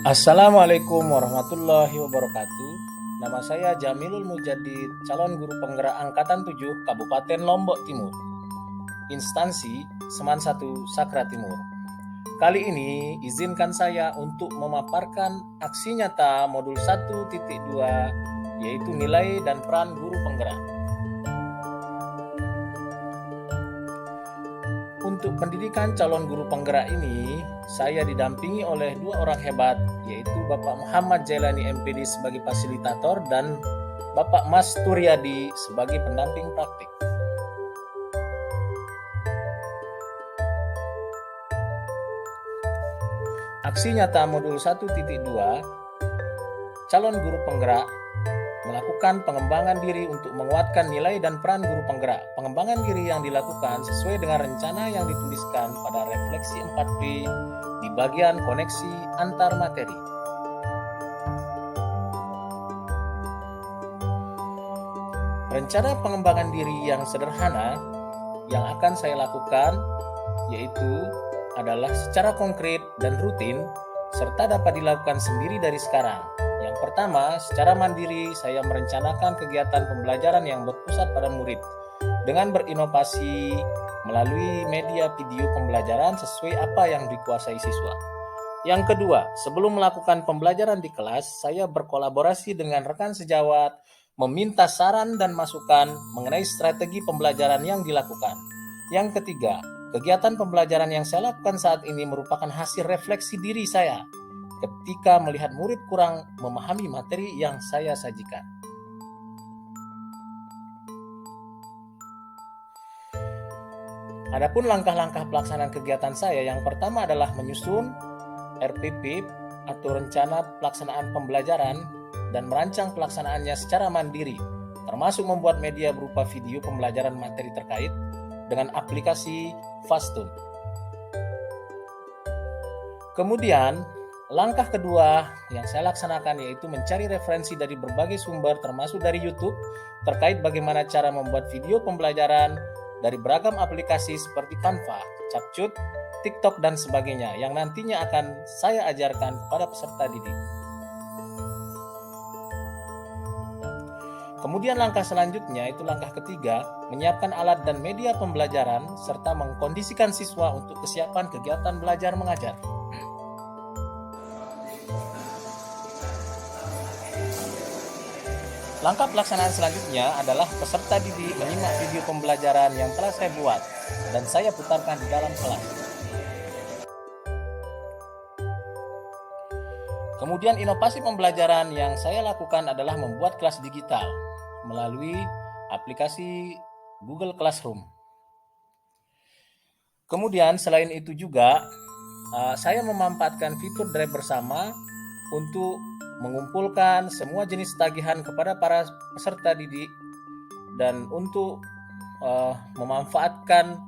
Assalamualaikum warahmatullahi wabarakatuh. Nama saya Jamilul Mujadid, calon guru penggerak Angkatan 7 Kabupaten Lombok Timur. Instansi Seman 1 Sakra Timur. Kali ini izinkan saya untuk memaparkan aksi nyata modul 1.2 yaitu nilai dan peran guru penggerak. Untuk pendidikan calon guru penggerak ini, saya didampingi oleh dua orang hebat, yaitu Bapak Muhammad Jailani MPD sebagai fasilitator dan Bapak Mas Turyadi sebagai pendamping praktik. Aksi nyata modul 1.2, calon guru penggerak melakukan pengembangan diri untuk menguatkan nilai dan peran guru penggerak. Pengembangan diri yang dilakukan sesuai dengan rencana yang dituliskan pada refleksi 4P di bagian koneksi antar materi. Rencana pengembangan diri yang sederhana yang akan saya lakukan yaitu adalah secara konkret dan rutin serta dapat dilakukan sendiri dari sekarang. Yang pertama, secara mandiri saya merencanakan kegiatan pembelajaran yang berpusat pada murid dengan berinovasi melalui media video pembelajaran sesuai apa yang dikuasai siswa. Yang kedua, sebelum melakukan pembelajaran di kelas, saya berkolaborasi dengan rekan sejawat, meminta saran dan masukan mengenai strategi pembelajaran yang dilakukan. Yang ketiga, kegiatan pembelajaran yang saya lakukan saat ini merupakan hasil refleksi diri saya ketika melihat murid kurang memahami materi yang saya sajikan. Adapun langkah-langkah pelaksanaan kegiatan saya, yang pertama adalah menyusun RPP atau rencana pelaksanaan pembelajaran dan merancang pelaksanaannya secara mandiri, termasuk membuat media berupa video pembelajaran materi terkait dengan aplikasi Fastun. Kemudian, langkah kedua yang saya laksanakan yaitu mencari referensi dari berbagai sumber termasuk dari YouTube terkait bagaimana cara membuat video pembelajaran dari beragam aplikasi seperti Canva, Capcut, TikTok dan sebagainya yang nantinya akan saya ajarkan kepada peserta didik. Kemudian langkah selanjutnya itu langkah ketiga, menyiapkan alat dan media pembelajaran serta mengkondisikan siswa untuk kesiapan kegiatan belajar mengajar. Langkah pelaksanaan selanjutnya adalah peserta didik menyimak video pembelajaran yang telah saya buat dan saya putarkan di dalam kelas. Kemudian inovasi pembelajaran yang saya lakukan adalah membuat kelas digital melalui aplikasi Google Classroom. Kemudian selain itu juga saya memanfaatkan fitur Drive bersama untuk mengumpulkan semua jenis tagihan kepada para peserta didik dan untuk memanfaatkan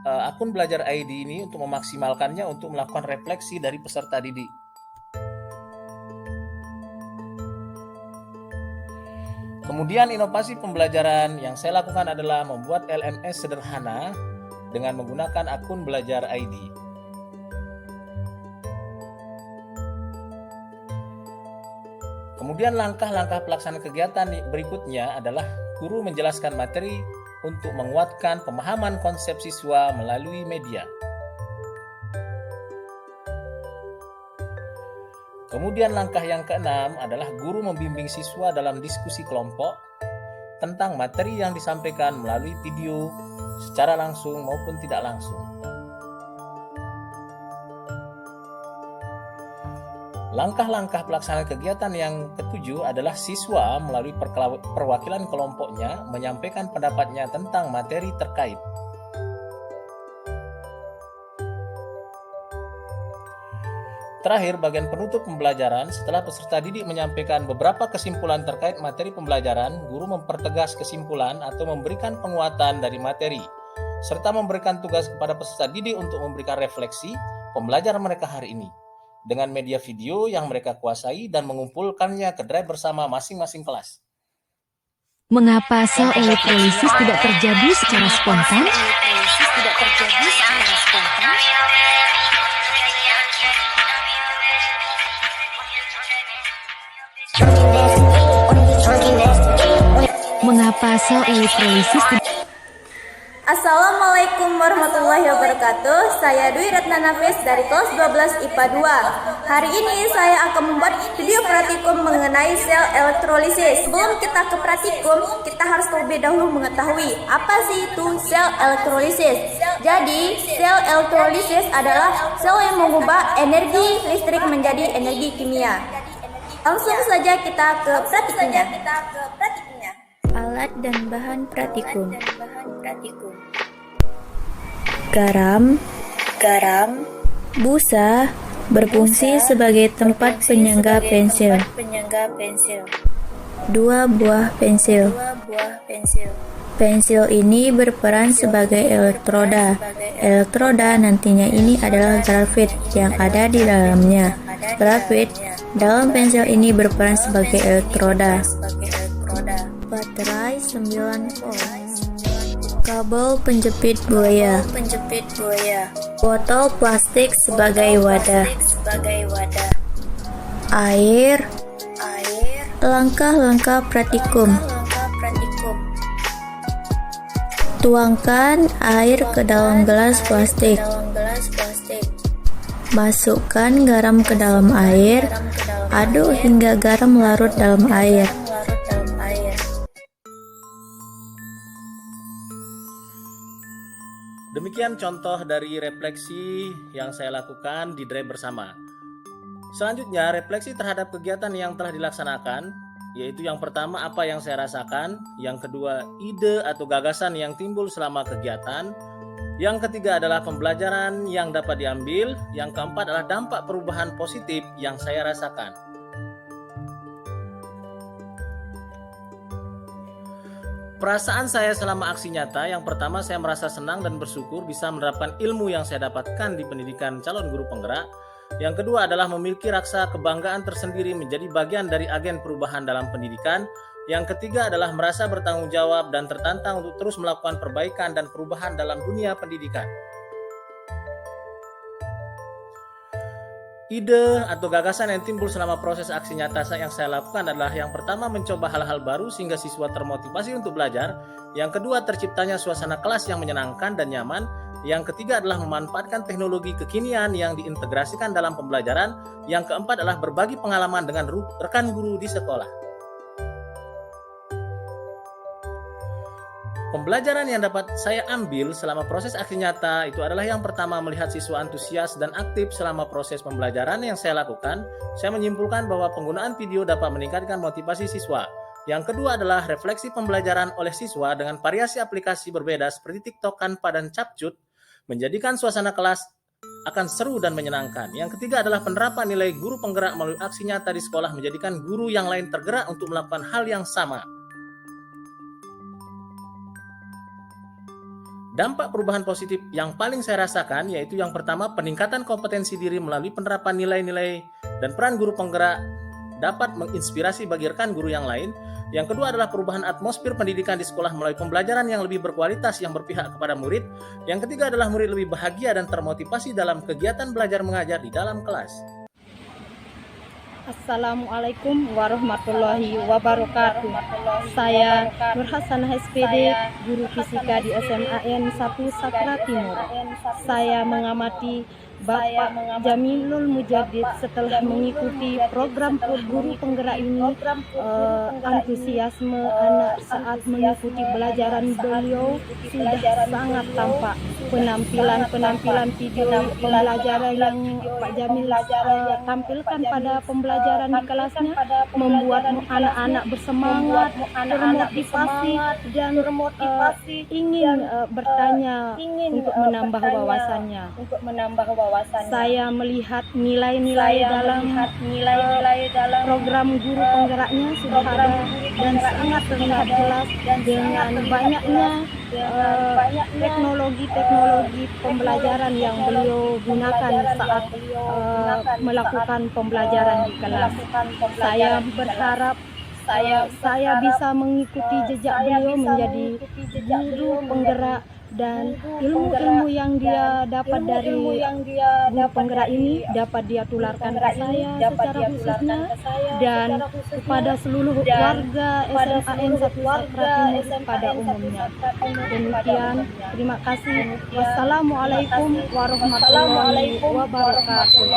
akun Belajar ID ini untuk memaksimalkannya untuk melakukan refleksi dari peserta didik. Kemudian inovasi pembelajaran yang saya lakukan adalah membuat LMS sederhana dengan menggunakan akun Belajar ID. Kemudian langkah-langkah pelaksanaan kegiatan berikutnya adalah guru menjelaskan materi untuk menguatkan pemahaman konsep siswa melalui media. Kemudian langkah yang keenam adalah guru membimbing siswa dalam diskusi kelompok tentang materi yang disampaikan melalui video secara langsung maupun tidak langsung. Langkah-langkah pelaksanaan kegiatan yang ketujuh adalah siswa melalui perwakilan kelompoknya menyampaikan pendapatnya tentang materi terkait. Terakhir, bagian penutup pembelajaran, setelah peserta didik menyampaikan beberapa kesimpulan terkait materi pembelajaran, guru mempertegas kesimpulan atau memberikan penguatan dari materi, serta memberikan tugas kepada peserta didik untuk memberikan refleksi pembelajaran mereka hari ini dengan media video yang mereka kuasai dan mengumpulkannya ke Drive bersama masing-masing kelas. Mengapa sel elektrolisis tidak terjadi secara spontan? Mengapa sel elektrolisis Assalamualaikum warahmatullahi wabarakatuh. Saya Dwi Ratna Nafis dari kelas 12 IPA 2. Hari ini saya akan membuat video praktikum mengenai sel elektrolisis. Sebelum kita ke praktikum, kita harus terlebih dahulu mengetahui apa sih itu sel elektrolisis. Jadi, sel elektrolisis adalah sel yang mengubah energi listrik menjadi energi kimia. Langsung saja kita ke praktikumnya. Alat dan bahan praktikum. Garam, busa berfungsi sebagai tempat penyangga pensil. 2 buah pensil. Pensil ini berperan sebagai elektroda. Elektroda nantinya ini adalah grafit yang ada di dalamnya. Grafit dalam pensil ini berperan sebagai elektroda. Baterai 9 volt. Kabel penjepit buaya. Botol plastik sebagai wadah. Air. Langkah-langkah praktikum. Tuangkan air ke dalam gelas plastik. Masukkan garam ke dalam air. Aduk hingga garam larut dalam air. Demikian contoh dari refleksi yang saya lakukan di drive bersama. Selanjutnya, refleksi terhadap kegiatan yang telah dilaksanakan, yaitu yang pertama apa yang saya rasakan, yang kedua ide atau gagasan yang timbul selama kegiatan, yang ketiga adalah pembelajaran yang dapat diambil, yang keempat adalah dampak perubahan positif yang saya rasakan. Perasaan saya selama aksi nyata, yang pertama saya merasa senang dan bersyukur bisa menerapkan ilmu yang saya dapatkan di pendidikan calon guru penggerak. Yang kedua adalah memiliki rasa kebanggaan tersendiri menjadi bagian dari agen perubahan dalam pendidikan. Yang ketiga adalah merasa bertanggung jawab dan tertantang untuk terus melakukan perbaikan dan perubahan dalam dunia pendidikan. Ide atau gagasan yang timbul selama proses aksi nyata yang saya lakukan adalah yang pertama mencoba hal-hal baru sehingga siswa termotivasi untuk belajar. Yang kedua terciptanya suasana kelas yang menyenangkan dan nyaman. Yang ketiga adalah memanfaatkan teknologi kekinian yang diintegrasikan dalam pembelajaran. Yang keempat adalah berbagi pengalaman dengan rekan guru di sekolah. Pembelajaran yang dapat saya ambil selama proses aksi nyata itu adalah yang pertama melihat siswa antusias dan aktif selama proses pembelajaran yang saya lakukan. Saya menyimpulkan bahwa penggunaan video dapat meningkatkan motivasi siswa. Yang kedua adalah refleksi pembelajaran oleh siswa dengan variasi aplikasi berbeda seperti TikTok, Canva, dan Capcut menjadikan suasana kelas akan seru dan menyenangkan. Yang ketiga adalah penerapan nilai guru penggerak melalui aksi nyata di sekolah menjadikan guru yang lain tergerak untuk melakukan hal yang sama. Dampak perubahan positif yang paling saya rasakan yaitu yang pertama peningkatan kompetensi diri melalui penerapan nilai-nilai dan peran guru penggerak dapat menginspirasi bagi rekan guru yang lain. Yang kedua adalah perubahan atmosfer pendidikan di sekolah melalui pembelajaran yang lebih berkualitas yang berpihak kepada murid. Yang ketiga adalah murid lebih bahagia dan termotivasi dalam kegiatan belajar mengajar di dalam kelas. Assalamualaikum warahmatullahi wabarakatuh. Saya Nur Hasanah SPD, guru fisika di SMAN 1 Sakra Timur. Saya mengamati Bapak Jamilul Mujadid setelah mengikuti program guru penggerak ini. Antusiasme anak saat mengikuti pelajaran beliau sudah sangat tampak. Penampilan video pembelajaran yang Pak Jamil tampilkan pada pembelajaran di kelasnya membuat anak-anak bersemangat, termotivasi dan ingin bertanya untuk menambah wawasannya. Saya melihat nilai-nilai dalam program guru penggeraknya sudah ada dan sangat terlihat jelas dengan banyaknya teknologi pembelajaran yang beliau gunakan saat melakukan pembelajaran di kelas. Saya berharap saya bisa mengikuti jejak beliau menjadi guru penggerak dan ilmu-ilmu yang dia dapat dari guru penggerak ini dapat dia tularkan ke saya secara khususnya dan kepada seluruh warga SMAN 1 Sakra Timur pada umumnya. Demikian, terima kasih. Wassalamualaikum warahmatullahi wabarakatuh.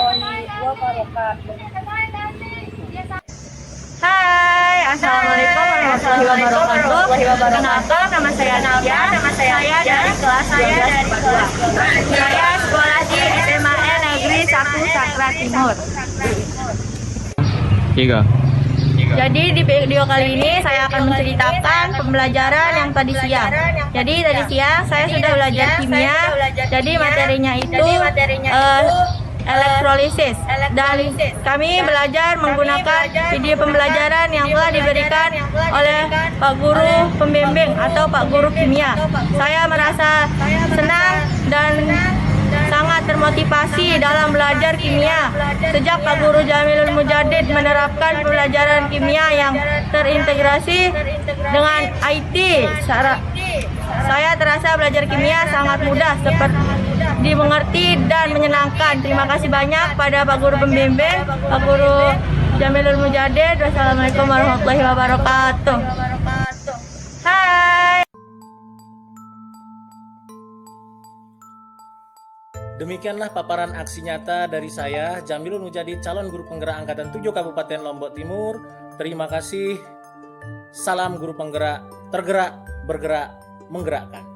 Hai, assalamualaikum warahmatullahi wabarakatuh. Kenalkan, nama saya Nadia. Saya dari kelas 12 IPA 2. Saya sekolah di SMAN Negeri 1 Sakra Timur. Jadi di video kali ini saya akan menceritakan pembelajaran yang tadi siang. Jadi tadi siang saya sudah belajar kimia. Jadi materinya itu elektrolisis, dan kami belajar menggunakan video pembelajaran yang telah diberikan oleh Pak Guru Pembimbing atau Pak Guru Kimia. Saya merasa senang dan sangat termotivasi dalam belajar kimia sejak Pak Guru Jamilul Mujadid menerapkan pembelajaran kimia yang terintegrasi dengan IT. Saya terasa belajar kimia sangat mudah, seperti dimengerti dan menyenangkan. Terima kasih banyak pada Pak Guru Pembimbing, Pak Guru Jamilul Mujadid. Wassalamualaikum warahmatullahi wabarakatuh. Hai. Demikianlah paparan aksi nyata dari saya, Jamilul Mujadid, calon guru penggerak Angkatan 7 Kabupaten Lombok Timur. Terima kasih. Salam guru penggerak, tergerak, bergerak, menggerakkan.